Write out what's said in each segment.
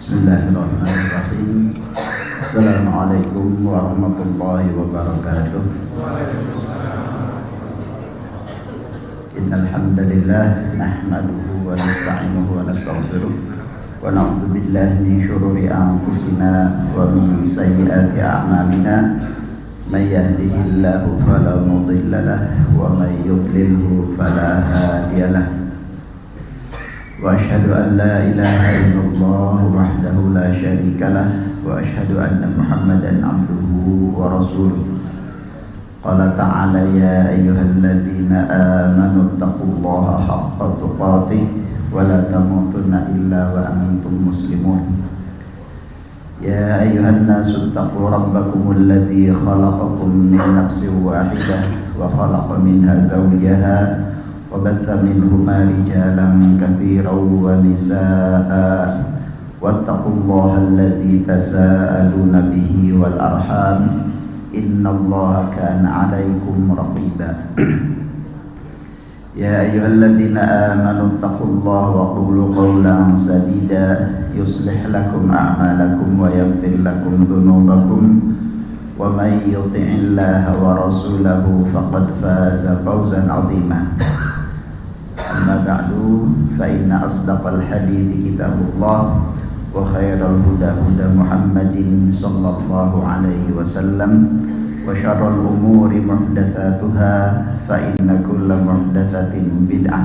Bismillahirrahmanirrahim. Assalamualaikum warahmatullahi wabarakatuh. Innal hamdalillah nahmaduhu wa nasta'inuhu wa nastaghfiruh wa na'udzu billahi min shururi anfusina wa min sayyiati a'malina. May yahdihillahu fala mudilla lahu wa may yudlilhu fala hadiyalah. Wa asyhadu an la ilaha illallah wahdahu la syarika lah wa asyhadu anna Muhammadan abduhu wa rasuluh. Qala ta'ala ya ayyuhalladzina amanu taqullaha haqqa tuqatih wa la tamutunna illa wa antum muslimun. Ya ayyuhan nasu taqu rabbakumul ladzi khalaqakum min nafsin wahidah wa khalaqa minha zawjaha وبث منهما رجالا كثيرا ونساء واتقوا الله الذي تساءلون به والأرحام إن الله كان عليكم رقيبا يا أيها الذين آمنوا اتقوا الله وقولوا قولا سديدا يصلح لكم أعمالكم ويغفر لكم ذنوبكم ومن يطع الله ورسوله فقد فاز فوزا عظيما. أما بعد فإن أصدق الحديث كتاب الله وخير الهدى هدى محمد صلى الله عليه وسلم وشر الأمور محدثاتها فإن كل محدثة بدعة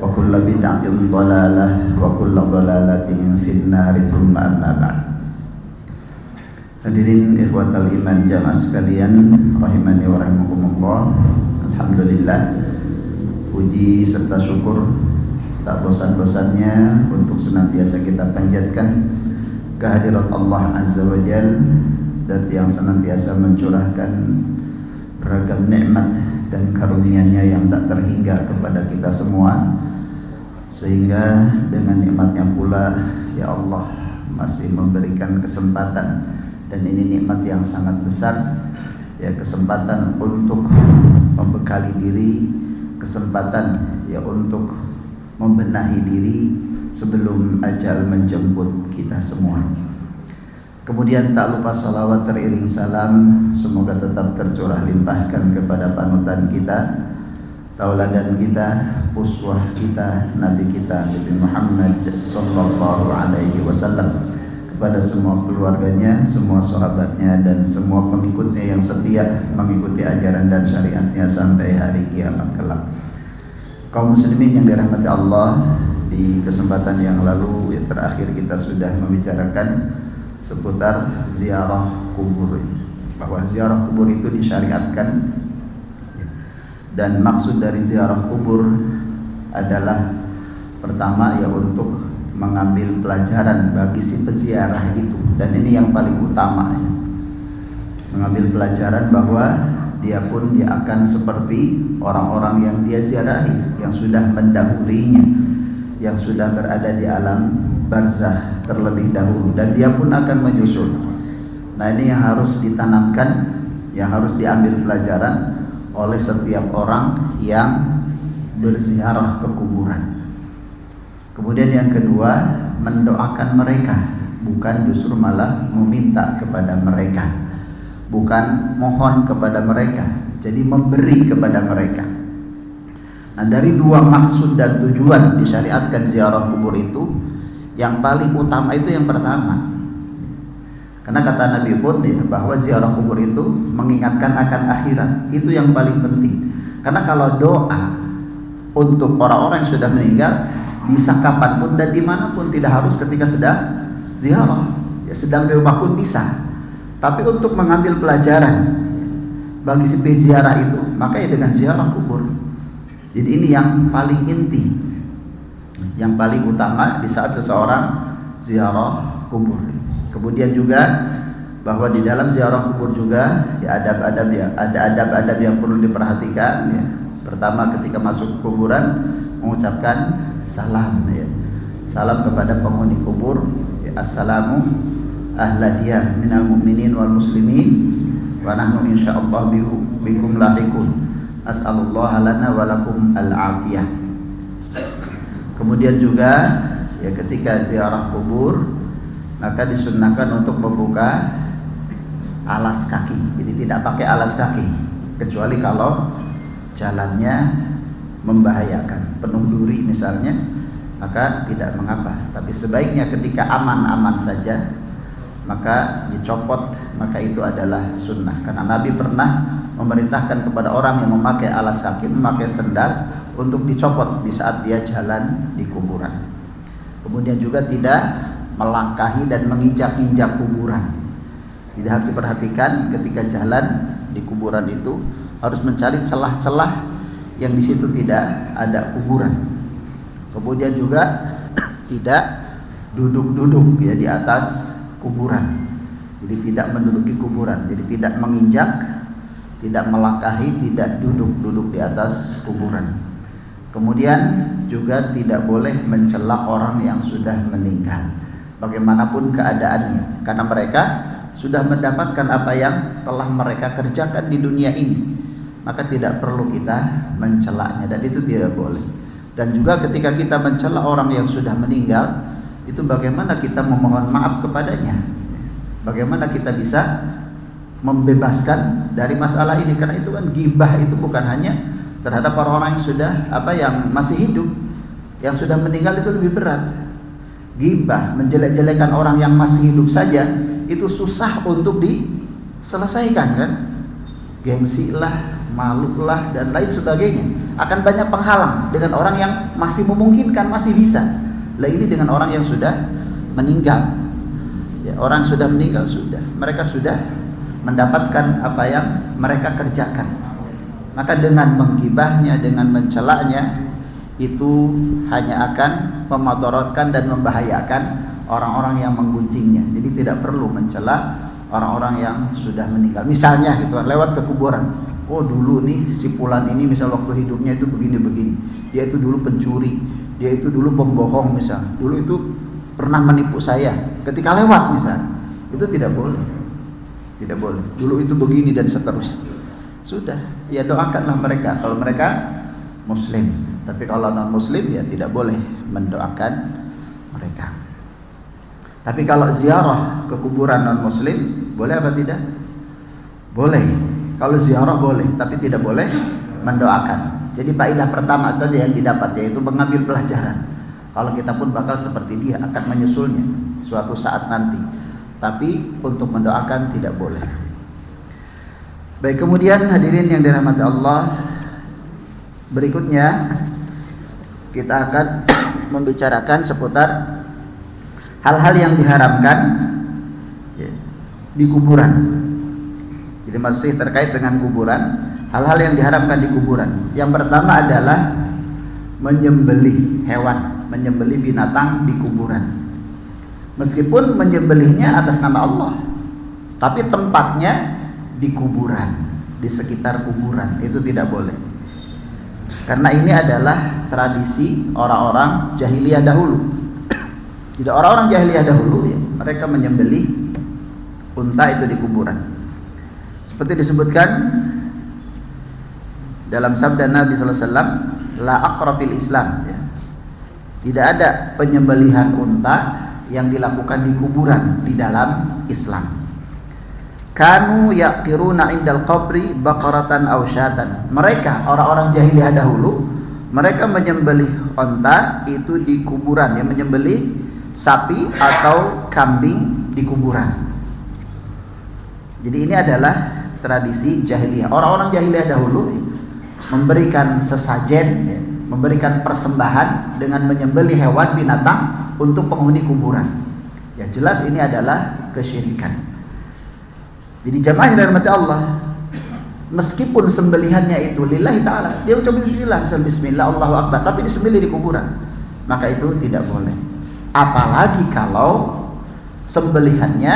وكل بدعة ضلالة وكل ضلالة في النار ثم أما بعد. Hadirin ikhwatal iman jamaah sekalian rahimani wa rahimakumullah. Alhamdulillah, puji serta syukur tak bosan-bosannya untuk senantiasa kita panjatkan kehadirat Allah Azza wa Jalla, zat yang senantiasa mencurahkan beragam nikmat dan karunia-Nya yang tak terhingga kepada kita semua, sehingga dengan nikmatnya pula ya Allah masih memberikan kesempatan, dan ini nikmat yang sangat besar ya, kesempatan untuk membekali diri, kesempatan ya untuk membenahi diri sebelum ajal menjemput kita semua. Kemudian tak lupa salawat teriring salam semoga tetap tercurah limpahkan kepada panutan kita, tauladan kita, uswah kita, nabi kita Nabi Muhammad sallallahu alaihi wasallam, kepada semua keluarganya, semua sahabatnya, dan semua pengikutnya yang setia mengikuti ajaran dan syariatnya sampai hari kiamat kelak. Kaum muslimin yang dirahmati Allah, di kesempatan yang lalu terakhir kita sudah membicarakan seputar ziarah kubur, bahwa ziarah kubur itu disyariatkan, dan maksud dari ziarah kubur adalah pertama ya untuk mengambil pelajaran bagi si peziarah itu, dan ini yang paling utama ya. Mengambil pelajaran bahwa dia pun dia akan seperti orang-orang yang dia ziarahi, yang sudah mendahulinya, yang sudah berada di alam barzakh terlebih dahulu, dan dia pun akan menyusul. Nah, ini yang harus ditanamkan, yang harus diambil pelajaran oleh setiap orang yang berziarah ke kuburan. Kemudian yang kedua, mendoakan mereka, bukan justru malah meminta kepada mereka, bukan mohon kepada mereka, jadi memberi kepada mereka. Nah, dari dua maksud dan tujuan disyariatkan ziarah kubur itu, yang paling utama itu yang pertama. Karena kata Nabi pun ya, bahwa ziarah kubur itu mengingatkan akan akhirat, itu yang paling penting. Karena kalau doa untuk orang-orang yang sudah meninggal bisa kapanpun dan dimanapun, tidak harus ketika sedang ziarah ya, sedang di rumah pun bisa. Tapi untuk mengambil pelajaran bagi si peziarah itu, maka ya dengan ziarah kubur. Jadi ini yang paling inti, yang paling utama di saat seseorang ziarah kubur. Kemudian juga bahwa di dalam ziarah kubur juga ya adab-adab ya, ada adab-adab yang perlu diperhatikan ya. Pertama, ketika masuk kuburan mengucapkan salam ya. Salam kepada penghuni kubur ya, assalamu ahla diyar minal mu'minin wal muslimin wa nahnu insyaallah bikum lahiqun as'alullah lana wa lakum al-afiyah. Kemudian juga ya ketika ziarah kubur maka disunnahkan untuk membuka alas kaki. Jadi tidak pakai alas kaki kecuali kalau jalannya membahayakan, penuh duri misalnya, maka tidak mengapa. Tapi sebaiknya ketika aman-aman saja maka dicopot, maka itu adalah sunnah. Karena Nabi pernah memerintahkan kepada orang yang memakai alas kaki, memakai sendal, untuk dicopot di saat dia jalan di kuburan. Kemudian juga tidak melangkahi dan menginjak-injak kuburan. Jadi harus diperhatikan ketika jalan di kuburan itu harus mencari celah-celah yang di situ tidak ada kuburan. Kemudian juga tidak duduk-duduk ya di atas kuburan. Jadi tidak menduduki kuburan. Jadi tidak menginjak, tidak melangkahi, tidak duduk-duduk di atas kuburan. Kemudian juga tidak boleh mencela orang yang sudah meninggal, bagaimanapun keadaannya, karena mereka sudah mendapatkan apa yang telah mereka kerjakan di dunia ini, maka tidak perlu kita mencelanya, dan itu tidak boleh. Dan juga ketika kita mencela orang yang sudah meninggal, itu bagaimana kita memohon maaf kepadanya, bagaimana kita bisa membebaskan dari masalah ini. Karena itu kan ghibah itu bukan hanya terhadap orang-orang yang sudah yang masih hidup, yang sudah meninggal itu lebih berat. Ghibah, menjelek-jelekan orang yang masih hidup saja itu susah untuk diselesaikan kan, gengsi lah, malu lah, dan lain sebagainya. Akan banyak penghalang dengan orang yang masih memungkinkan, masih bisa. Lah ini dengan orang yang sudah meninggal, ya, orang sudah meninggal, mereka sudah mendapatkan apa yang mereka kerjakan. Maka dengan menggibahnya, dengan mencelaknya, itu hanya akan memudaratkan dan membahayakan orang-orang yang menggunjingnya. Jadi tidak perlu mencela orang-orang yang sudah meninggal. Misalnya gitu, lewat ke kuburan. Oh dulu nih si fulan ini misal waktu hidupnya itu begini-begini. Dia itu dulu pencuri, dia itu dulu pembohong misal. Dulu itu pernah menipu saya ketika lewat misal. Itu tidak boleh. Tidak boleh. Dulu itu begini dan seterusnya. Sudah, ya doakanlah mereka kalau mereka muslim. Tapi kalau non muslim ya tidak boleh mendoakan mereka. Tapi kalau ziarah ke kuburan non muslim boleh apa tidak? Boleh. Kalau ziarah boleh, tapi tidak boleh mendoakan. Jadi faedah pertama saja yang didapat, yaitu mengambil pelajaran. Kalau kita pun bakal seperti dia, akan menyusulnya suatu saat nanti. Tapi untuk mendoakan tidak boleh. Baik, kemudian hadirin yang dirahmati Allah, berikutnya kita akan membicarakan seputar hal-hal yang diharamkan di kuburan. Jadi masih terkait dengan kuburan, hal-hal yang diharamkan di kuburan. Yang pertama adalah menyembelih hewan, menyembelih binatang di kuburan. Meskipun menyembelihnya atas nama Allah, tapi tempatnya di kuburan, di sekitar kuburan, itu tidak boleh. Karena ini adalah tradisi orang-orang jahiliyah dahulu. Jadi orang-orang jahiliyah dahulu ya, mereka menyembelih unta itu di kuburan. Seperti disebutkan dalam sabda Nabi sallallahu alaihi wasallam, la aqra fil Islam, ya. Tidak ada penyembelihan unta yang dilakukan di kuburan di dalam Islam. Kanu yaqiruna indal qabri baqaratan aw syatan. Mereka orang-orang jahiliyah dahulu, mereka menyembelih unta itu di kuburan, ya, menyembelih sapi atau kambing di kuburan. Jadi ini adalah tradisi jahiliyah. Orang-orang jahiliyah dahulu memberikan sesajen, ya, memberikan persembahan dengan menyembelih hewan binatang untuk penghuni kuburan. Ya jelas ini adalah kesyirikan. Jadi jamaah yang dirahmati Allah, meskipun sembelihannya itu lillahi ta'ala, dia ucap bismillah, Allahu Akbar, tapi disembelih di kuburan, maka itu tidak boleh. Apalagi kalau sembelihannya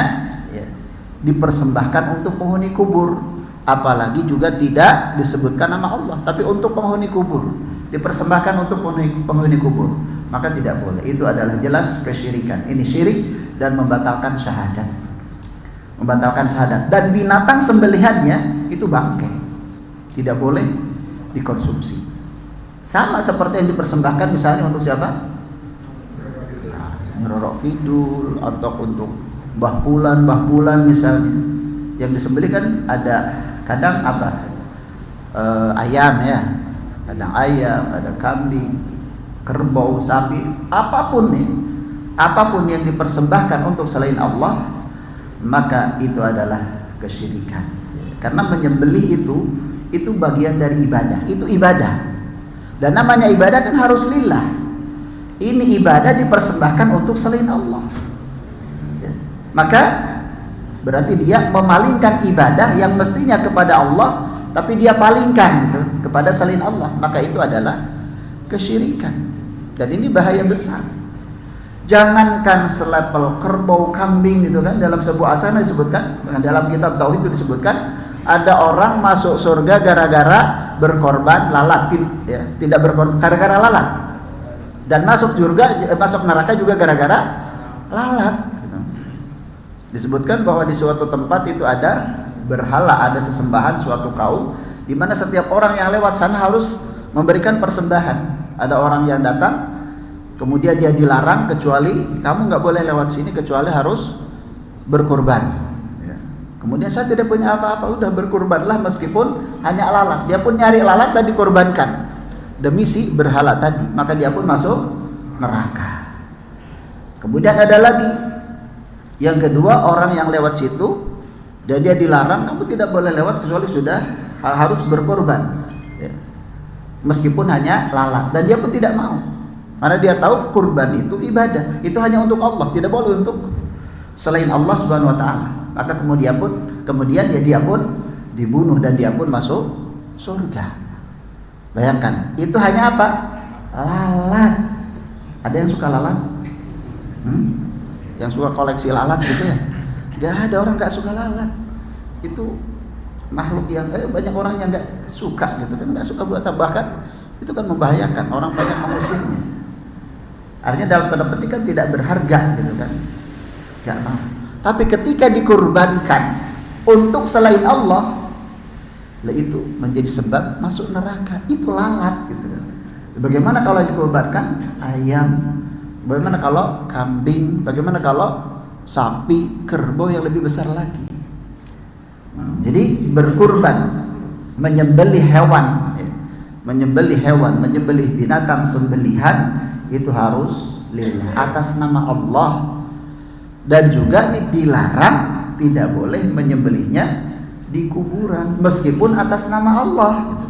dipersembahkan untuk penghuni kubur, apalagi juga tidak disebutkan nama Allah, tapi untuk penghuni kubur, dipersembahkan untuk penghuni kubur, maka tidak boleh. Itu adalah jelas kesyirikan. Ini syirik dan membatalkan syahadat, membatalkan syahadat. Dan binatang sembelihannya itu bangkai, tidak boleh dikonsumsi. Sama seperti yang dipersembahkan misalnya untuk siapa? Roro Kidul atau untuk Mbah Pulan misalnya. Yang disembelih kan ada kadang apa? Ayam ya. Kadang ayam, ada kambing, kerbau, sapi, apapun nih. Apapun yang dipersembahkan untuk selain Allah, maka itu adalah kesyirikan. Karena menyembelih itu bagian dari ibadah. Itu ibadah. Dan namanya ibadah kan harus lillah. Ini ibadah dipersembahkan untuk selain Allah. Ya. Maka berarti dia memalingkan ibadah yang mestinya kepada Allah, tapi dia palingkan gitu, kepada selain Allah. Maka itu adalah kesyirikan. Dan ini bahaya besar. Jangankan selepel kerbau, kambing gitu kan, dalam sebuah asana disebutkan, dalam kitab tauhid itu disebutkan ada orang masuk surga gara-gara berkorban lalat, ya, tidak berkorban gara-gara lalat, dan masuk neraka juga gara-gara lalat gitu. Disebutkan bahwa di suatu tempat itu ada berhala, ada sesembahan suatu kaum di mana setiap orang yang lewat sana harus memberikan persembahan. Ada orang yang datang, kemudian dia dilarang, kecuali kamu nggak boleh lewat sini kecuali harus berkorban. Ya. Kemudian saya tidak punya apa-apa, udah berkorbanlah meskipun hanya lalat. Dia pun nyari lalat dan dikorbankan demi si berhala tadi, maka dia pun masuk neraka. Kemudian ada lagi yang kedua, orang yang lewat situ dan dia dilarang, kamu tidak boleh lewat kecuali sudah harus berkorban, ya. Meskipun hanya lalat, dan dia pun tidak mau. Karena dia tahu kurban itu ibadah, itu hanya untuk Allah, tidak boleh untuk selain Allah Subhanahu wa taala. Maka kemudian dia pun dibunuh dan dia pun masuk surga. Bayangkan, itu hanya apa? Lalat. Ada yang suka lalat? Yang suka koleksi lalat gitu ya? Gak ada orang gak suka lalat. Itu makhluk yang banyak orang yang gak suka gitu kan, gak suka buat bahkan itu kan membahayakan, orang banyak mengusirnya. Artinya dalam tanda petik kan tidak berharga gitu kan, gak mau. Tapi ketika dikurbankan untuk selain Allah, itu menjadi sebab masuk neraka. Itu lalat gitu kan. Bagaimana kalau dikurbankan ayam? Bagaimana kalau kambing? Bagaimana kalau sapi, kerbau yang lebih besar lagi? Jadi berkurban, menyembelih hewan, menyembelih binatang sembelihan itu harus lillah, atas nama Allah. Dan juga ini dilarang, tidak boleh menyembelihnya di kuburan meskipun atas nama Allah gitu.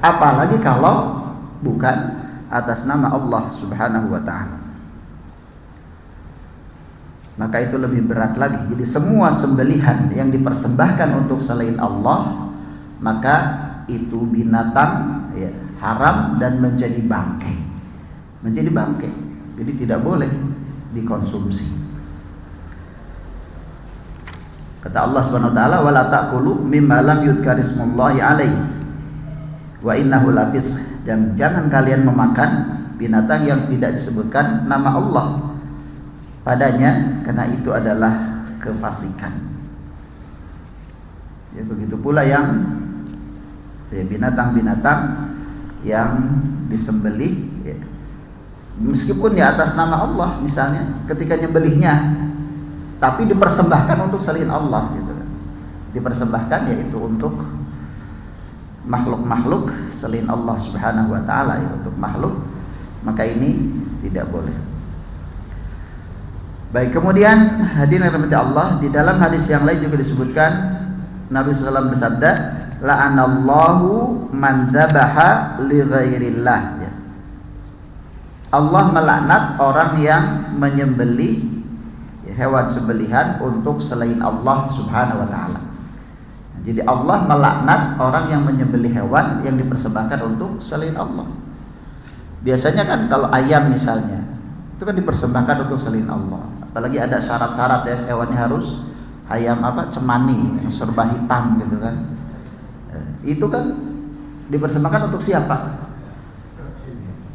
Apalagi kalau bukan atas nama Allah Subhanahu wa ta'ala, maka itu lebih berat lagi. Jadi semua sembelihan yang dipersembahkan untuk selain Allah, maka itu binatang ya, haram dan menjadi bangkai. Jadi tidak boleh dikonsumsi. Kata Allah Subhanahu wa taala, wala taqulu mimma lam yudhkar ismullahi alaihi wa innahu lafisq. Dan jangan kalian memakan binatang yang tidak disebutkan nama Allah padanya, karena itu adalah kefasikan. Ya, begitu pula yang binatang-binatang yang disembelih ya, meskipun di atas nama Allah, misalnya ketika nyembelihnya tapi dipersembahkan untuk selain Allah gitu. Dipersembahkan yaitu untuk makhluk-makhluk selain Allah Subhanahu wa taala ya, untuk makhluk, maka ini tidak boleh. Baik, kemudian hadirin rahmati Allah, di dalam hadis yang lain juga disebutkan Nabi SAW bersabda, la'anallahu man dzabaha li ghairillah ya. Allah melaknat orang yang menyembelih hewan sembelihan untuk selain Allah Subhanahu wa taala. Jadi Allah melaknat orang yang menyembelih hewan yang dipersembahkan untuk selain Allah. Biasanya kan kalau ayam misalnya, itu kan dipersembahkan untuk selain Allah. Apalagi ada syarat-syarat ya, hewannya harus ayam cemani yang serba hitam gitu kan. Itu kan dipersembahkan untuk siapa?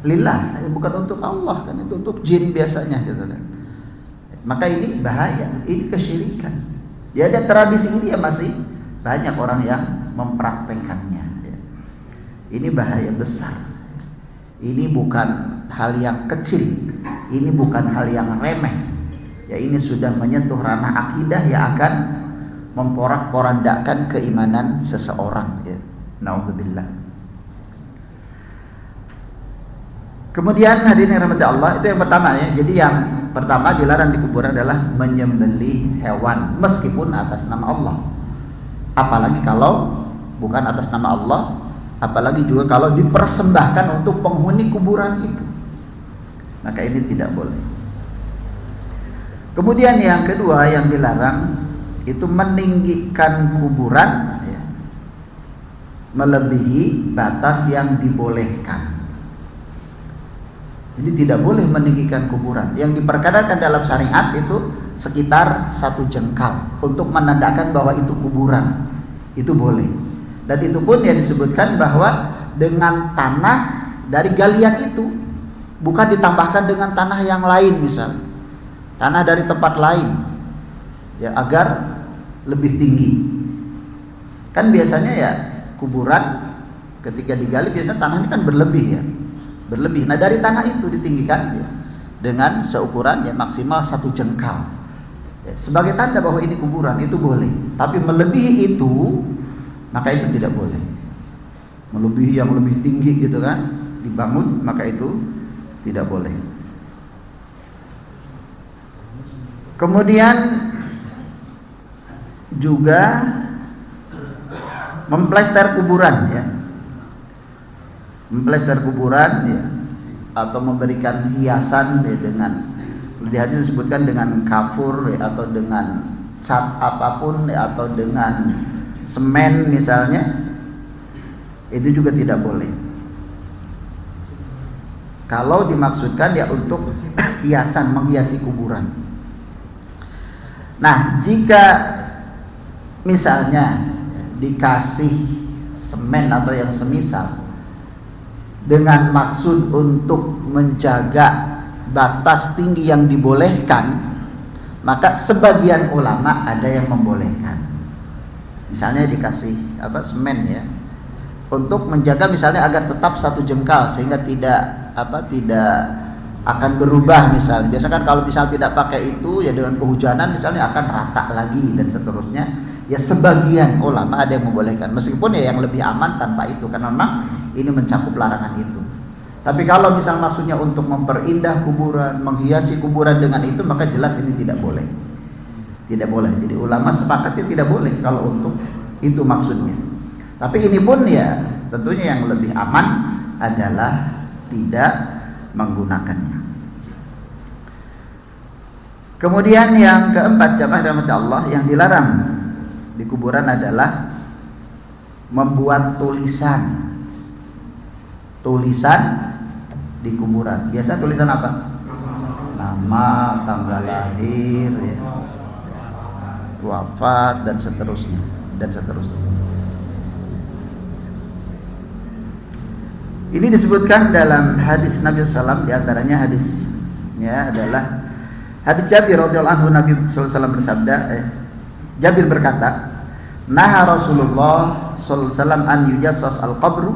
Lillah, bukan untuk Allah kan, itu untuk jin biasanya gitu kan. Maka ini bahaya, ini kesyirikan. Ya, ada tradisi ini ya masih banyak orang yang mempraktekannya ya. Ini bahaya besar. Ini bukan hal yang kecil. ini bukan hal yang remeh. Ya, ini sudah menyentuh ranah akidah yang akan memporak-porandakan keimanan seseorang. Ya. Naudzubillah. Kemudian hadirin yang rahmati Allah, itu yang pertama ya. Jadi yang pertama dilarang di kuburan adalah menyembelih hewan meskipun atas nama Allah. Apalagi kalau bukan atas nama Allah, apalagi juga kalau dipersembahkan untuk penghuni kuburan itu. Maka ini tidak boleh. Kemudian yang kedua yang dilarang itu meninggikan kuburan ya, melebihi batas yang dibolehkan. Jadi tidak boleh meninggikan kuburan. Yang diperkenankan dalam syariat itu sekitar 1 jengkal untuk menandakan bahwa itu kuburan. Itu boleh. Dan itu pun yang disebutkan bahwa dengan tanah dari galian itu, bukan ditambahkan dengan tanah yang lain misalnya. Tanah dari tempat lain ya, agar lebih tinggi. Kan biasanya ya kuburan ketika digali biasanya tanahnya kan berlebih ya, berlebih. Nah dari tanah itu ditinggikan ya, dengan seukuran ya maksimal 1 jengkal ya, sebagai tanda bahwa ini kuburan, itu boleh. Tapi melebihi itu maka itu tidak boleh. Melebihi yang lebih tinggi gitu kan dibangun, maka itu tidak boleh. Kemudian juga memplester kuburan ya, memplester kuburan ya, atau memberikan hiasan ya, dengan di hadis disebutkan dengan kafur ya, atau dengan cat apapun ya, atau dengan semen misalnya, itu juga tidak boleh. Kalau dimaksudkan ya untuk hiasan, menghiasi kuburan. Nah, jika misalnya dikasih semen atau yang semisal dengan maksud untuk menjaga batas tinggi yang dibolehkan, maka sebagian ulama ada yang membolehkan. Misalnya dikasih semen ya, untuk menjaga misalnya agar tetap 1 jengkal sehingga tidak akan berubah misalnya. Biasa kan kalau misal tidak pakai itu ya dengan kehujanan misalnya akan rata lagi dan seterusnya. Ya sebagian ulama ada yang membolehkan, meskipun ya yang lebih aman tanpa itu karena memang ini mencakup larangan itu. Tapi kalau misal maksudnya untuk memperindah kuburan, menghiasi kuburan dengan itu, maka jelas ini tidak boleh. Tidak boleh. Jadi ulama sepakatnya tidak boleh kalau untuk itu maksudnya. Tapi ini pun ya tentunya yang lebih aman adalah tidak menggunakannya. Kemudian yang keempat, jamaah rahmat Allah, yang dilarang di kuburan adalah membuat tulisan di kuburan. Biasa tulisan apa? Nama, tanggal lahir, ya, wafat dan seterusnya. Ini disebutkan dalam hadis Nabi SAW, diantaranya hadisnya adalah hadis Jabir radhiyallahu anhu. Nabi SAW bersabda, Jabir berkata, naha Rasulullah SAW an yujassas al-qabru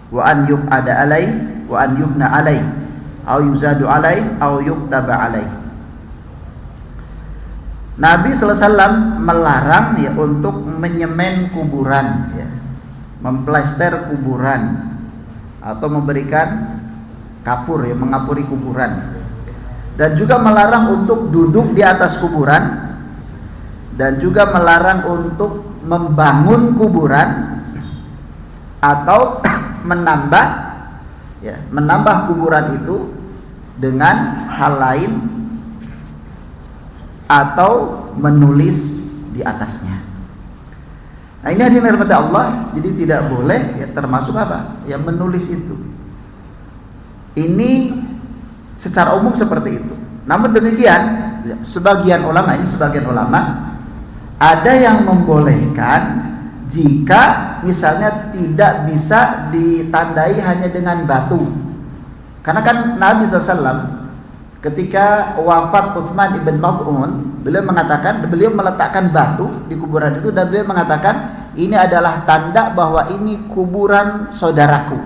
wa an yuq'ada alaih wa an yubna alaih au yuzadu alaih au yuktaba alaih. Nabi SAW melarang ya untuk menyemen kuburan ya, memplester kuburan atau memberikan kapur ya, mengapuri kuburan, dan juga melarang untuk duduk di atas kuburan, dan juga melarang untuk membangun kuburan atau menambah kuburan itu dengan hal lain atau menulis di atasnya. Nah ini hadirin rahmat Allah, jadi tidak boleh ya, termasuk apa? Ya menulis itu. Ini secara umum seperti itu. Namun demikian, sebagian ulama ada yang membolehkan jika misalnya tidak bisa ditandai hanya dengan batu. Karena kan Nabi SAW ketika wafat Utsman ibn Maz'un, beliau meletakkan batu di kuburan itu, dan beliau mengatakan ini adalah tanda bahwa ini kuburan saudaraku.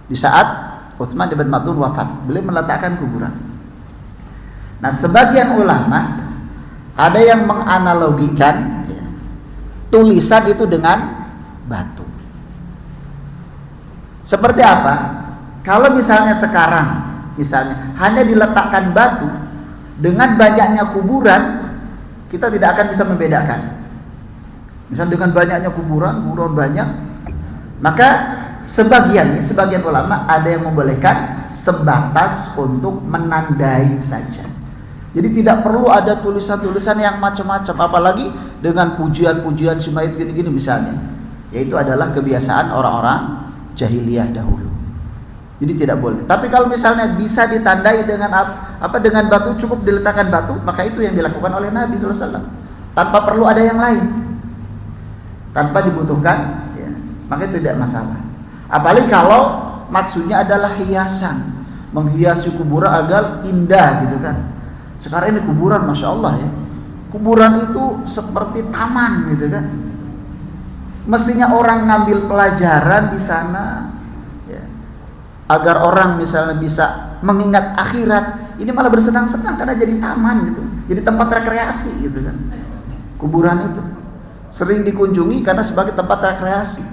Di saat Utsman ibn Maz'un wafat, beliau meletakkan kuburan. Nah, sebagian ulama ada yang menganalogikan ya, tulisan itu dengan batu. Seperti apa? Kalau misalnya sekarang, misalnya hanya diletakkan batu dengan banyaknya kuburan, kita tidak akan bisa membedakan. Misalnya dengan banyaknya kuburan banyak, maka sebagian ulama ada yang membolehkan sebatas untuk menandai saja. Jadi tidak perlu ada tulisan-tulisan yang macam-macam, apalagi dengan pujian-pujian Syumaid gini-gini misalnya. Yaitu adalah kebiasaan orang-orang jahiliyah dahulu. Jadi tidak boleh. Tapi kalau misalnya bisa ditandai dengan dengan batu, cukup diletakkan batu, maka itu yang dilakukan oleh Nabi sallallahu alaihi wasallam. Tanpa perlu ada yang lain. Tanpa dibutuhkan, ya, maka itu tidak masalah. Apalagi kalau maksudnya adalah hiasan, menghiasi kuburan agar indah gitu kan. Sekarang ini kuburan, masya Allah ya, kuburan itu seperti taman gitu kan. Mestinya orang ngambil pelajaran di sana, ya, agar orang misalnya bisa mengingat akhirat. Ini malah bersenang-senang karena jadi taman gitu, jadi tempat rekreasi gitu kan. Kuburan itu sering dikunjungi karena sebagai tempat rekreasi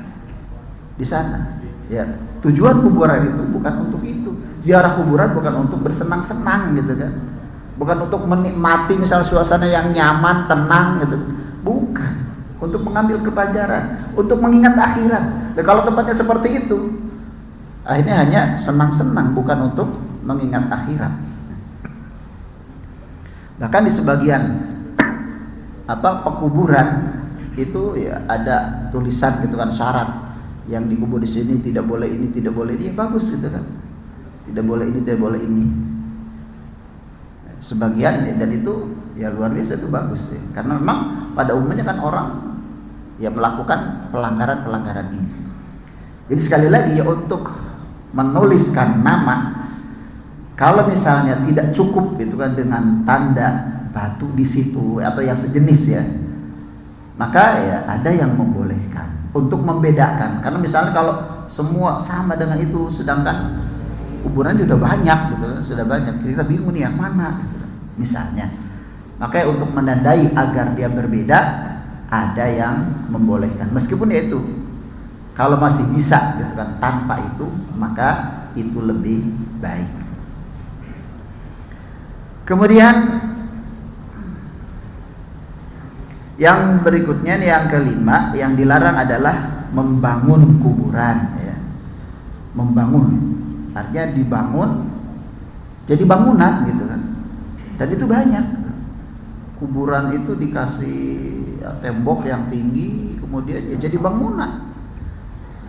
di sana. Ya, tujuan kuburan itu bukan untuk itu. Ziarah kuburan bukan untuk bersenang-senang gitu kan. Bukan untuk menikmati misal suasana yang nyaman, tenang gitu. Bukan. Untuk mengambil pelajaran, untuk mengingat akhirat. Dan kalau tempatnya seperti itu, akhirnya hanya senang-senang, bukan untuk mengingat akhirat. Bahkan di sebagian pekuburan itu ya ada tulisan gitu kan, syarat yang dikubur di sini tidak boleh ini, tidak boleh ini, bagus gitu kan. Tidak boleh ini, tidak boleh ini. Sebagian dan itu ya luar biasa, itu bagus ya. Karena memang pada umumnya kan orang ya melakukan pelanggaran-pelanggaran ini. Jadi sekali lagi ya, untuk menuliskan nama, kalau misalnya tidak cukup gitu kan dengan tanda batu di situ atau yang sejenis ya, maka ya ada yang membolehkan untuk membedakan. Karena misalnya kalau semua sama dengan itu, sedangkan kuburan sudah banyak gitu kan, sudah banyak, kita bingung nih yang mana gitu kan, misalnya. Makanya untuk menandai agar dia berbeda, ada yang membolehkan. Meskipun ya itu, kalau masih bisa gitu kan tanpa itu, maka itu lebih baik. Kemudian yang berikutnya nih, yang kelima, yang dilarang adalah membangun kuburan ya. Membangun artinya dibangun jadi bangunan gitu kan. Dan itu banyak. Kuburan itu dikasih ya, tembok yang tinggi, kemudian ya jadi bangunan.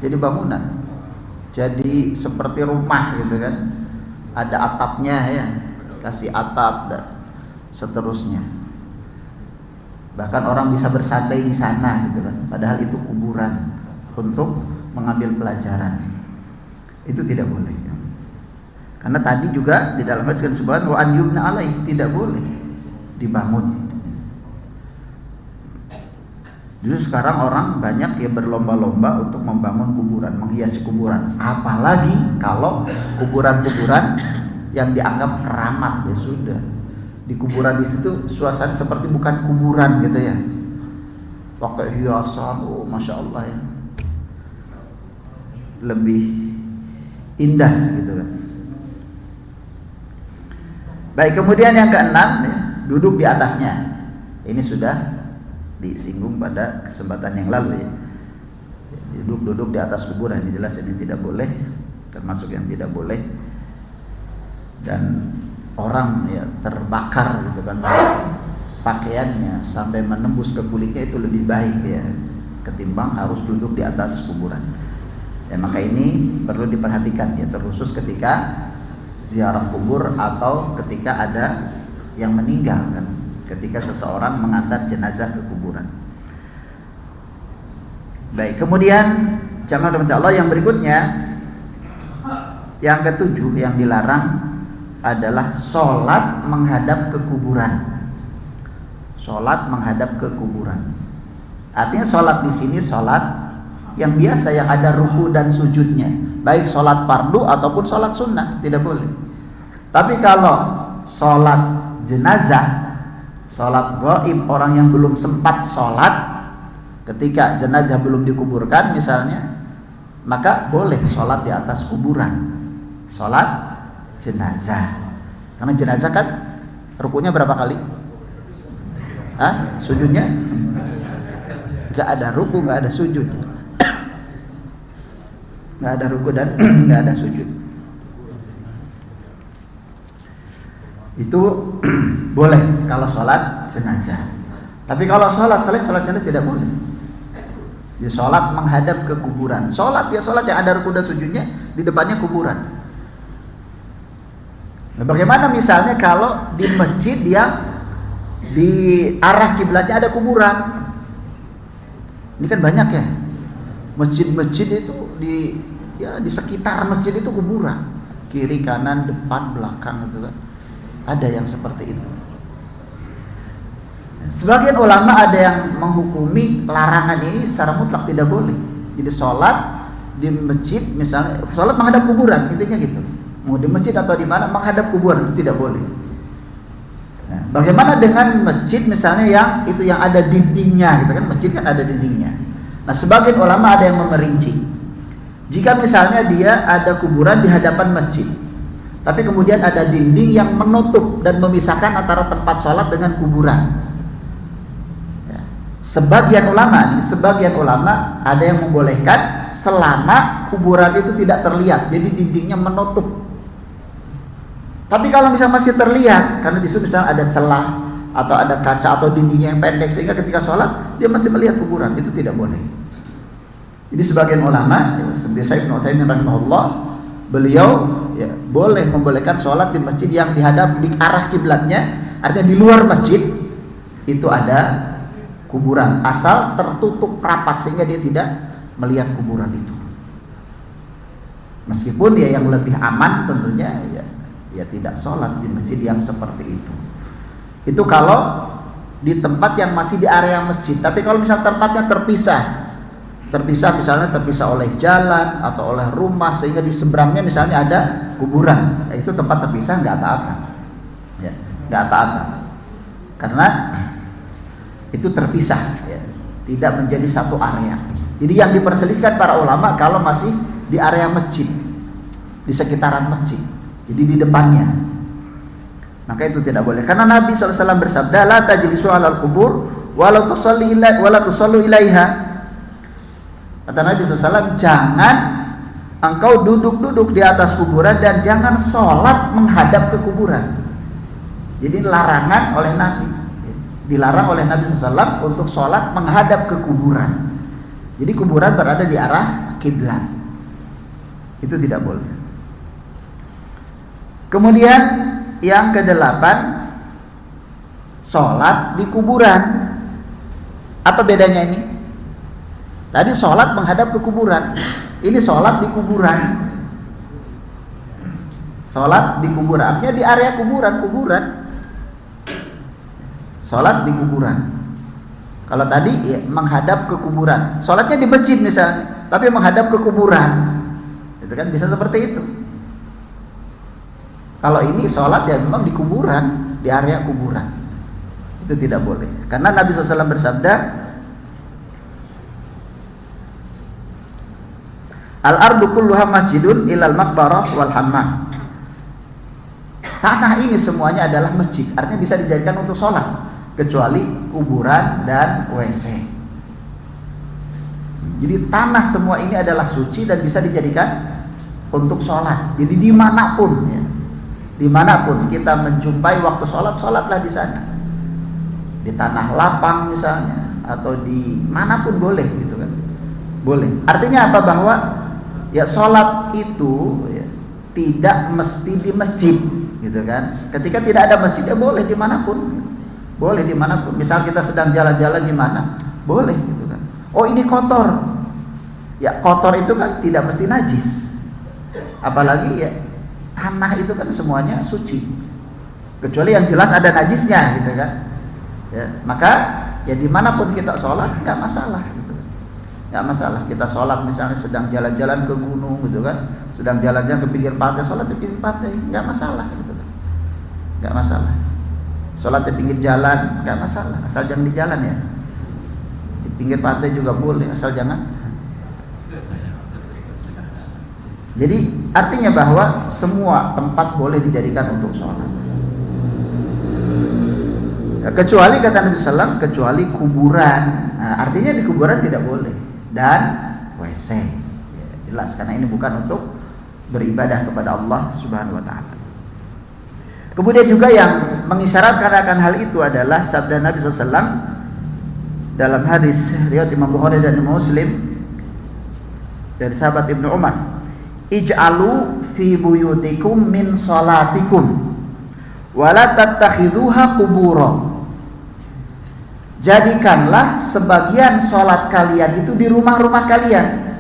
Jadi bangunan. Jadi seperti rumah gitu kan. Ada atapnya ya, kasih atap dan seterusnya. Bahkan orang bisa bersantai di sana gitu kan. Padahal itu kuburan untuk mengambil pelajaran. Itu tidak boleh ya. Karena tadi juga di dalam hadis disebutkan wa an yubna alaih, tidak boleh dibangun. Justru sekarang orang banyak ya berlomba-lomba untuk membangun kuburan, menghiasi kuburan. Apalagi kalau kuburan-kuburan yang dianggap keramat, ya sudah. Di kuburan di situ suasana seperti bukan kuburan gitu ya. Pakai hiasan, oh masya Allah ya. Lebih indah gitu kan. Baik, kemudian yang keenam ya, duduk di atasnya. Ini sudah disinggung pada kesempatan yang lalu ya. Duduk di atas kuburan, ini jelas ini tidak boleh, termasuk yang tidak boleh. Dan orang ya terbakar gitu kan pakaiannya sampai menembus ke kulitnya, itu lebih baik ya ketimbang harus duduk di atas kuburan. Ya, maka ini perlu diperhatikan ya, terkhusus ketika ziarah kubur atau ketika ada yang meninggal kan, ketika seseorang mengantar jenazah ke kuburan. Baik, kemudian jamaah rahmati Allah, yang berikutnya, yang ketujuh yang dilarang adalah sholat menghadap ke kuburan. Sholat menghadap ke kuburan. Artinya sholat di sini sholat yang biasa, yang ada ruku dan sujudnya, baik sholat fardu ataupun sholat sunnah, tidak boleh. Tapi kalau sholat jenazah, sholat gaib, orang yang belum sempat sholat ketika jenazah belum dikuburkan misalnya, maka boleh sholat di atas kuburan, sholat jenazah. Karena jenazah kan rukunya berapa kali? Sujudnya? Gak ada ruku, gak ada sujud. Gak ada ruku dan gak ada sujud. Itu boleh kalau sholat jenazah. Tapi kalau sholat selain sholat jenazah tidak boleh. Di sholat menghadap ke kuburan. Sholat yang ada ruku dan sujudnya, di depannya kuburan. Nah, bagaimana misalnya kalau di masjid yang di arah kiblatnya ada kuburan? Ini kan banyak ya. Masjid-masjid itu di sekitar masjid itu kuburan. Kiri, kanan, depan, belakang itu kan. Ada yang seperti itu. Sebagian ulama ada yang menghukumi larangan ini secara mutlak tidak boleh. Jadi sholat di masjid misalnya, sholat menghadap kuburan, intinya gitu. Mau di masjid atau di mana menghadap kuburan itu tidak boleh. Nah, bagaimana dengan masjid misalnya yang ada dindingnya gitu kan? Masjid kan ada dindingnya. Nah, sebagian ulama ada yang memerinci. Jika misalnya dia ada kuburan di hadapan masjid, tapi kemudian ada dinding yang menutup dan memisahkan antara tempat sholat dengan kuburan. Sebagian ulama ada yang membolehkan selama kuburan itu tidak terlihat, jadi dindingnya menutup. Tapi kalau misalnya masih terlihat, karena di situ misalnya ada celah atau ada kaca atau dindingnya yang pendek sehingga ketika sholat dia masih melihat kuburan, itu tidak boleh. Jadi sebagian ulama, seperti Syekh Ibnu Utsaimin rahimahullah, beliau boleh membolehkan sholat di masjid yang dihadap di arah kiblatnya, artinya di luar masjid itu ada kuburan, asal tertutup rapat sehingga dia tidak melihat kuburan itu. Meskipun dia yang lebih aman tentunya ya tidak sholat di masjid yang seperti itu. Itu kalau di tempat yang masih di area masjid. Tapi kalau misalnya tempatnya terpisah oleh jalan atau oleh rumah sehingga di seberangnya misalnya ada kuburan, itu tempat terpisah nggak apa-apa, nggak apa-apa, karena itu terpisah, tidak menjadi satu area. Jadi yang diperselisihkan para ulama kalau masih di area masjid, di sekitaran masjid, jadi di depannya, maka itu tidak boleh. Karena Nabi SAW bersabda, la tajlisu 'alal qubur walau tusallu ilaiha. Kata Nabi SAW, jangan engkau duduk-duduk di atas kuburan dan jangan sholat menghadap ke kuburan. Jadi larangan oleh Nabi. Dilarang oleh Nabi SAW untuk sholat menghadap ke kuburan. Jadi kuburan berada di arah kiblat. Itu tidak boleh. Kemudian yang ke-8, sholat di kuburan. Apa bedanya ini? Tadi sholat menghadap ke kuburan, ini sholat di kuburan. Sholat di kuburan, artinya di area kuburan. Sholat di kuburan. Kalau tadi menghadap ke kuburan, sholatnya di masjid misalnya, tapi menghadap ke kuburan, itu kan bisa seperti itu. Kalau ini sholat ya memang di kuburan, di area kuburan, itu tidak boleh. Karena Nabi SAW bersabda, al-ardu kulluha masjidun ilal maqbarah wal hammam. Tanah ini semuanya adalah masjid, artinya bisa dijadikan untuk sholat, kecuali kuburan dan WC. Jadi tanah semua ini adalah suci dan bisa dijadikan untuk sholat. Jadi dimanapun kita menjumpai waktu sholat, sholatlah di sana. Di tanah lapang misalnya, atau di manapun boleh gitu kan. Boleh. Artinya apa? Bahwa ya sholat itu tidak mesti di masjid gitu kan. Ketika tidak ada masjid ya boleh dimanapun gitu. Boleh dimanapun. Misal kita sedang jalan-jalan di mana, boleh gitu kan. Oh ini kotor, ya kotor itu kan tidak mesti najis. Apalagi ya tanah itu kan semuanya suci, kecuali yang jelas ada najisnya gitu kan. Ya, maka ya dimanapun kita sholat nggak masalah gitu kan. Nggak masalah kita sholat misalnya sedang jalan-jalan ke gunung gitu kan, sedang jalan-jalan ke pinggir pantai, sholat di pinggir pantai nggak masalah gitu kan. Nggak masalah. Sholat di pinggir jalan nggak masalah, asal jangan di jalan ya. Di pinggir pantai juga boleh, asal jangan. Jadi artinya bahwa semua tempat boleh dijadikan untuk sholat. Kecuali kata Nabi SAW, kecuali kuburan. Nah, artinya di kuburan tidak boleh, dan WC. Ya, jelas karena ini bukan untuk beribadah kepada Allah Subhanahu wa taala. Kemudian juga yang mengisyaratkan akan hal itu adalah sabda Nabi SAW dalam hadis riwayat Imam Bukhari dan Imam Muslim dari sahabat Ibnu Umar, ij'alu fi buyutikum min salatikum wala tattakhidhuha qubura. Jadikanlah sebagian salat kalian itu di rumah-rumah kalian,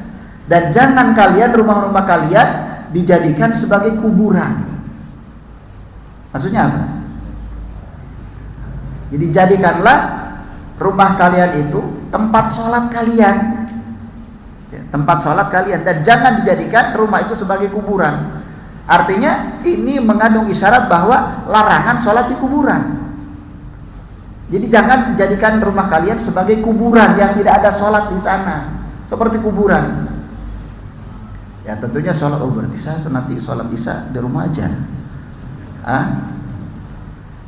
dan jangan kalian rumah-rumah kalian dijadikan sebagai kuburan. Maksudnya apa? Jadi jadikanlah rumah kalian itu tempat sholat kalian, ya, tempat sholat kalian, dan jangan dijadikan rumah itu sebagai kuburan. Artinya ini mengandung isyarat bahwa larangan sholat di kuburan. Jadi jangan jadikan rumah kalian sebagai kuburan yang tidak ada sholat di sana, seperti kuburan. Ya tentunya sholat, oh berarti saya nanti sholat isya di rumah aja.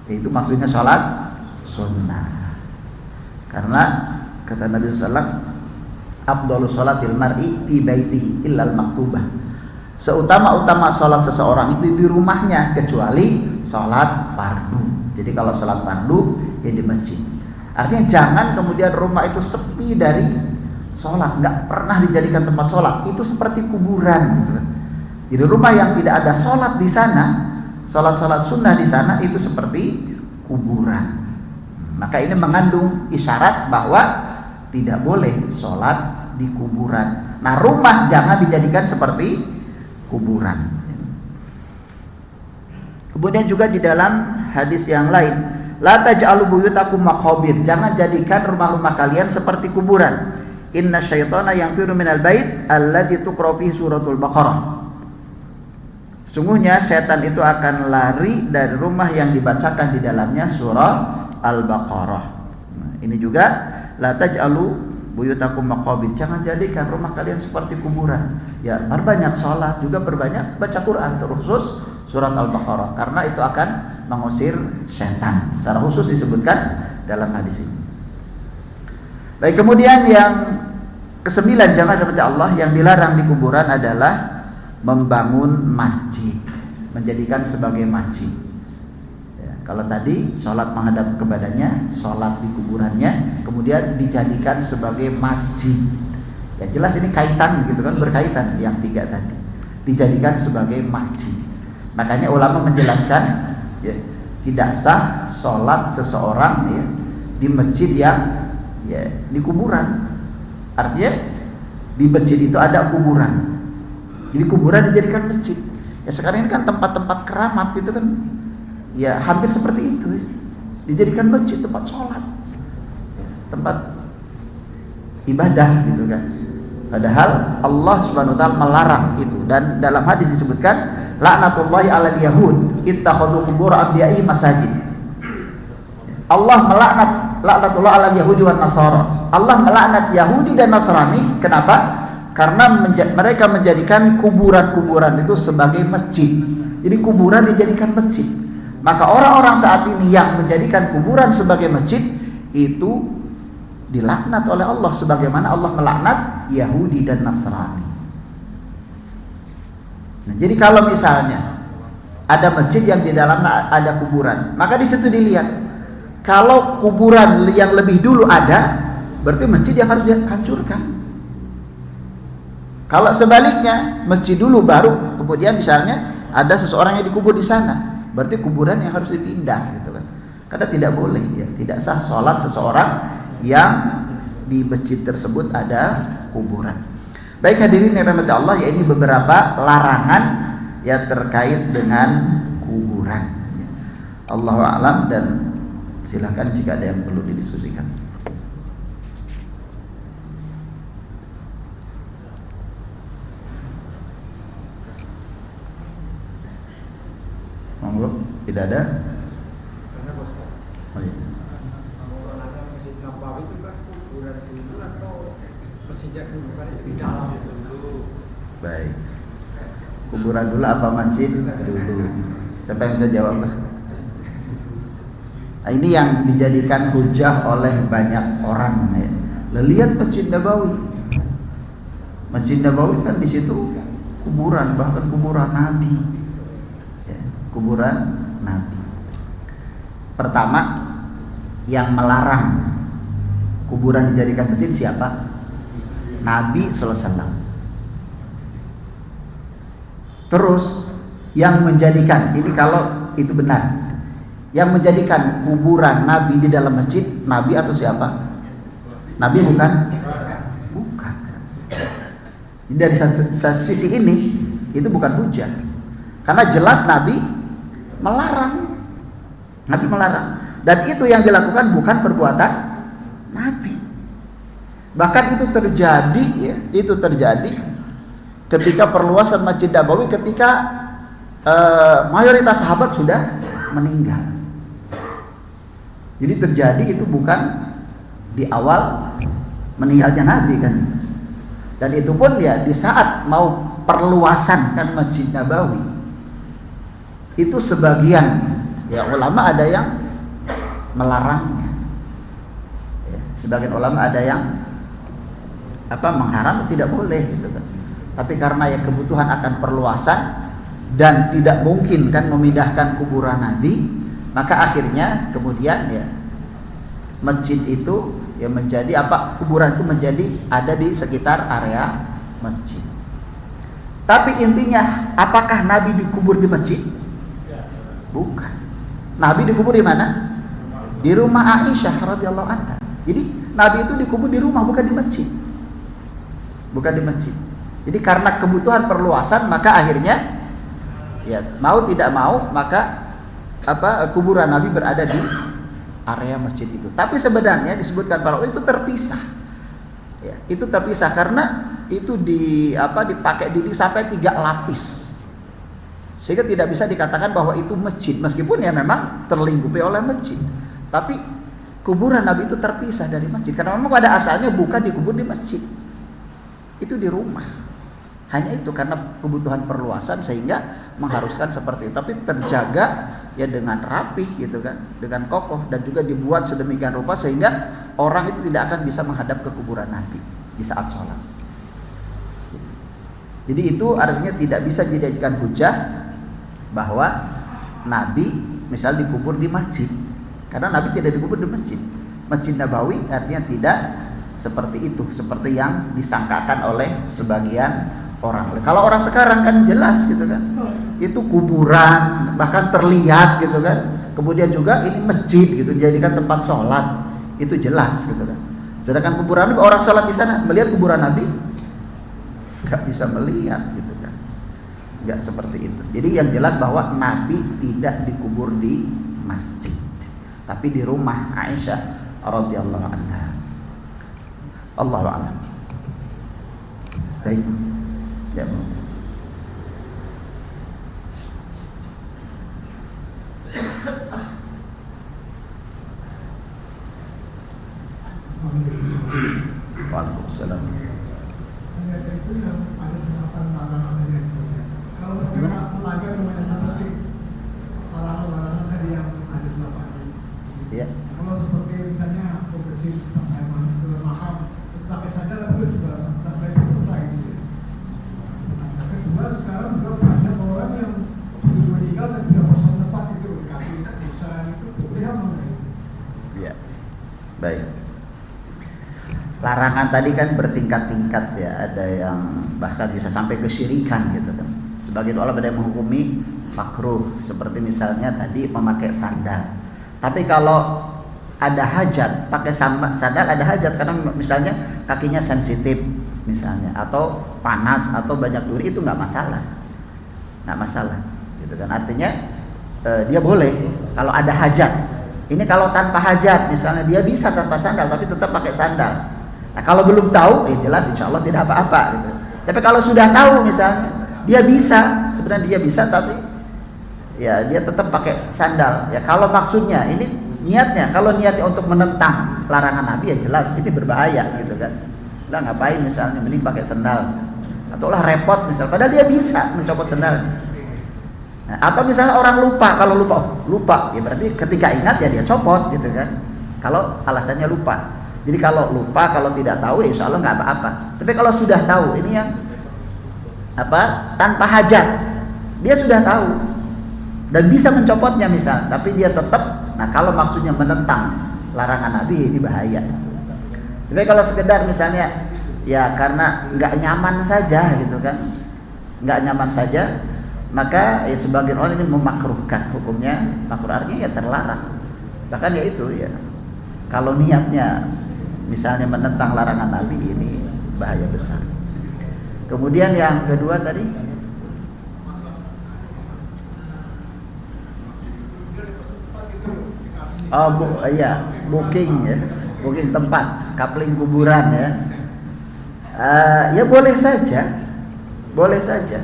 Itu maksudnya sholat sunnah. Karena kata Nabi SAW, afdhalu sholatil mar'i fi baitihi illal maktubah. Seutama-utama sholat seseorang itu di rumahnya kecuali sholat fardu. Jadi kalau sholat fardu ya di masjid. Artinya jangan kemudian rumah itu sepi dari sholat, nggak pernah dijadikan tempat sholat. Itu seperti kuburan gitu kan. Jadi rumah yang tidak ada sholat di sana, sholat-sholat sunnah di sana, itu seperti kuburan. Maka ini mengandung isyarat bahwa tidak boleh sholat di kuburan. Nah rumah jangan dijadikan seperti kuburan. Kemudian juga di dalam hadis yang lain, la taj'alu buyutakum maqabir, jangan jadikan rumah-rumah kalian seperti kuburan. Inna syaitana yanfiru minal bait alladzi tuqra fihi suratul Baqarah. Sungguhnya setan itu akan lari dari rumah yang dibacakan di dalamnya surah Al-Baqarah. Nah, ini juga la taj'alu buyutakum maqabir, jangan jadikan rumah kalian seperti kuburan. Ya, berbanyak sholat, juga berbanyak baca Quran, terkhusus surat Al-Baqarah, karena itu akan mengusir setan. Secara khusus disebutkan dalam hadis ini. Baik, kemudian yang kesembilan jamaah rahmati Allah yang dilarang di kuburan adalah membangun masjid, menjadikan sebagai masjid. Ya, kalau tadi sholat menghadap kepadanya, sholat di kuburannya, kemudian dijadikan sebagai masjid. Ya jelas ini kaitan gitu kan, berkaitan yang tiga tadi. Dijadikan sebagai masjid. Makanya ulama menjelaskan, ya, tidak sah sholat seseorang ya di masjid yang ya di kuburan. Artinya di masjid itu ada kuburan. Jadi kuburan dijadikan masjid. Ya sekarang ini kan tempat-tempat keramat itu kan, ya hampir seperti itu. Ya. Dijadikan masjid, tempat sholat, ya, tempat ibadah gitu kan. Padahal Allah Subhanahu wa taala melarang itu, dan dalam hadis disebutkan laknatullahi 'alal yahud ittakhadhu qubur anbiya'i masajid. Allah melaknat, laknatullah 'alal yahudi wan nasara. Allah melaknat Yahudi dan Nasrani. Kenapa? Karena mereka menjadikan kuburan-kuburan itu sebagai masjid. Jadi kuburan dijadikan masjid. Maka orang-orang saat ini yang menjadikan kuburan sebagai masjid itu dilaknat oleh Allah, sebagaimana Allah melaknat Yahudi dan Nasrani. Nah, jadi kalau misalnya ada masjid yang di dalamnya ada kuburan, maka di situ dilihat kalau kuburan yang lebih dulu ada, berarti masjid yang harus dihancurkan. Kalau sebaliknya masjid dulu baru kemudian misalnya ada seseorang yang dikubur di sana, berarti kuburan yang harus dipindah gitu kan. Karena tidak boleh ya, tidak sah sholat seseorang yang di masjid tersebut ada kuburan. Baik hadirin yang dirahmati Allah, ya ini beberapa larangan ya terkait dengan kuburan. Allahu a'lam, dan silakan jika ada yang perlu didiskusikan. Monggo, tidak ada. Baik. Kuburan dulu apa masjid dulu? Siapa yang bisa jawab? Nah, ini yang dijadikan hujah oleh banyak orang ya. Lihat Masjid Nabawi. Masjid Nabawi kan di situ kuburan, bahkan kuburan Nabi. Ya, kuburan Nabi. Pertama, yang melarang kuburan dijadikan masjid siapa? Nabi sallallahu alaihi wasallam. Terus yang menjadikan, ini kalau itu benar, yang menjadikan kuburan Nabi di dalam masjid, Nabi atau siapa? Nabi bukan? Bukan. Dari sisi ini, itu bukan hujah. Karena jelas Nabi melarang. Nabi melarang. Dan itu yang dilakukan bukan perbuatan Nabi. Bahkan itu terjadi ya, itu terjadi ketika perluasan Masjid Nabawi ketika mayoritas sahabat sudah meninggal. Jadi terjadi itu bukan di awal meninggalnya Nabi kan. Dan itu pun ya di saat mau perluasan kan Masjid Nabawi. Itu sebagian ya ulama ada yang melarangnya. Ya, sebagian ulama ada yang mengharam tidak boleh gitu kan. Tapi karena ya kebutuhan akan perluasan dan tidak mungkin kan memindahkan kuburan Nabi, maka akhirnya kemudian ya masjid itu ya menjadi kuburan itu menjadi ada di sekitar area masjid. Tapi intinya apakah Nabi dikubur di masjid? Bukan. Nabi dikubur di mana? Di rumah Aisyah radhiyallahu anha. Jadi Nabi itu dikubur di rumah, bukan di masjid. Bukan di masjid. Jadi karena kebutuhan perluasan maka akhirnya ya mau tidak mau maka kuburan Nabi berada di area masjid itu. Tapi sebenarnya disebutkan para ulama itu terpisah. Ya, itu terpisah karena itu dipakai sampai 3 lapis. Sehingga tidak bisa dikatakan bahwa itu masjid meskipun ya memang terlingkupi oleh masjid. Tapi kuburan Nabi itu terpisah dari masjid karena memang pada asalnya bukan dikubur di masjid. Itu di rumah. Hanya itu karena kebutuhan perluasan sehingga mengharuskan seperti itu. Tapi terjaga ya dengan rapih gitu kan, dengan kokoh dan juga dibuat sedemikian rupa sehingga orang itu tidak akan bisa menghadap ke kuburan Nabi di saat sholat. Jadi itu artinya tidak bisa dijadikan hujah bahwa Nabi misal dikubur di masjid. Karena Nabi tidak dikubur di masjid. Masjid Nabawi artinya tidak seperti itu, seperti yang disangkakan oleh sebagian orang. Kalau orang sekarang kan jelas gitu kan, itu kuburan bahkan terlihat gitu kan. Kemudian juga ini masjid gitu, dijadikan tempat sholat, itu jelas gitu kan. Sedangkan kuburan Nabi, orang sholat di sana melihat kuburan Nabi nggak bisa melihat gitu kan, nggak seperti itu. Jadi yang jelas bahwa Nabi tidak dikubur di masjid, tapi di rumah Aisyah radhiyallahu anha. Allahu a'lam. Baik. Ya. Waalaikumsalam. Itu yang ada delapan larangan dari kalau mereka melanggar namanya seperti larangan-larangan tadi yang ada delapan. Iya. Kalau seperti misalnya membersih sampai ke makam, itu pakai sandal itu juga sampai ke gitu. Nah, kedua sekarang juga banyak orang yang sudah meninggal dan tidak kosong tempat itu dikasih usaha itu boleh apa? Iya. Baik. Larangan tadi kan bertingkat-tingkat ya, ada yang bahkan bisa sampai kesyirikan gitu kan. Sebagian ulama ada yang menghukumi makruh, seperti misalnya tadi memakai sandal. Tapi kalau ada hajat, pakai sandal ada hajat karena misalnya kakinya sensitif misalnya, atau panas atau banyak duri, itu nggak masalah, gitu kan. Artinya dia boleh kalau ada hajat. Ini kalau tanpa hajat, misalnya dia bisa tanpa sandal tapi tetap pakai sandal. Nah kalau belum tahu, jelas insya Allah tidak apa-apa gitu. Tapi kalau sudah tahu misalnya, dia bisa, sebenarnya dia bisa tapi ya dia tetap pakai sandal. Ya kalau maksudnya ini Niatnya, kalau niatnya untuk menentang larangan Nabi ya jelas ini berbahaya gitu kan. Lah ngapain misalnya, mending pakai sendal. Atau lah repot misal, padahal dia bisa mencopot sendalnya. Nah, atau misalnya orang lupa, kalau lupa ya berarti ketika ingat ya dia copot gitu kan. Kalau alasannya lupa. Jadi kalau lupa, kalau tidak tahu ya insya Allah nggak apa-apa. Tapi kalau sudah tahu, ini yang tanpa hajat, dia sudah tahu dan bisa mencopotnya misal, tapi dia tetap. Nah kalau maksudnya menentang larangan Nabi ini bahaya. Tapi kalau sekedar misalnya ya karena nggak nyaman saja gitu kan, nggak nyaman saja, maka ya sebagian orang ini memakruhkan, hukumnya makruh, artinya ya terlarang. Bahkan ya itu ya, kalau niatnya misalnya menentang larangan Nabi ini bahaya besar. Kemudian yang kedua tadi, booking ya, booking tempat, coupling kuburan ya. Ya boleh saja, boleh saja.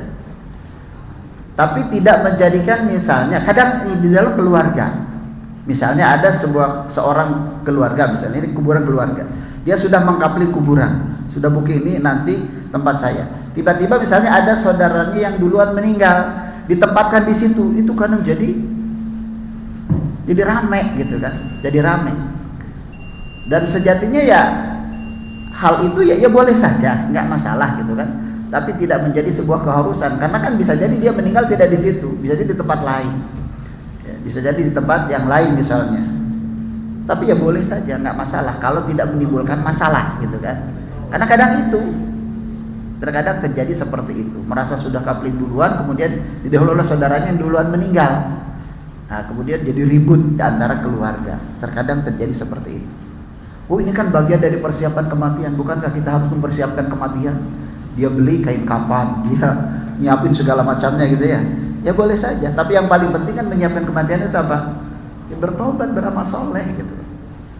Tapi tidak menjadikan misalnya, kadang di dalam keluarga, misalnya ada seorang keluarga, misalnya ini kuburan keluarga, dia sudah mengkapling kuburan, sudah booking ini nanti tempat saya. Tiba-tiba misalnya ada saudaranya yang duluan meninggal, ditempatkan di situ, itu kadang jadi rame gitu kan, jadi rame. Dan sejatinya ya hal itu ya boleh saja, nggak masalah gitu kan. Tapi tidak menjadi sebuah keharusan, karena kan bisa jadi dia meninggal tidak di situ, bisa jadi di tempat lain, ya, bisa jadi di tempat yang lain misalnya. Tapi ya boleh saja, nggak masalah kalau tidak menimbulkan masalah gitu kan. Karena terkadang terjadi seperti itu, merasa sudah kapling duluan, kemudian didahului oleh saudaranya yang duluan meninggal. Nah, kemudian jadi ribut di antara keluarga. Terkadang terjadi seperti itu. Oh, ini kan bagian dari persiapan kematian. Bukankah kita harus mempersiapkan kematian? Dia beli kain kafan, dia nyiapin segala macamnya gitu ya. Ya boleh saja. Tapi yang paling penting kan menyiapkan kematian itu apa? Ya bertobat, beramal soleh gitu.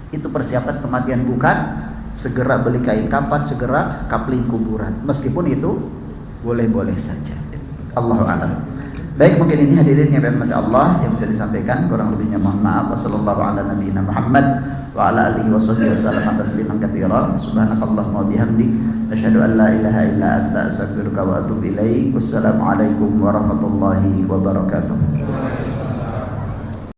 Itu persiapan kematian, bukan segera beli kain kafan, segera kapling kuburan. Meskipun itu boleh-boleh saja. Allahu a'lam. Baik, mungkin ini hadirin yang dirahmati Allah yang bisa disampaikan, kurang lebihnya mohon maaf. Wassallallahu ala nabiyina Muhammad wa ala alihi washabbihi wasallam tasliman katsiran. Subhanakallahumma wa bihamdik asyhadu an la ilaha illa anta astaghfiruka wa atubu ilaik. Wassalamualaikum warahmatullahi wabarakatuh.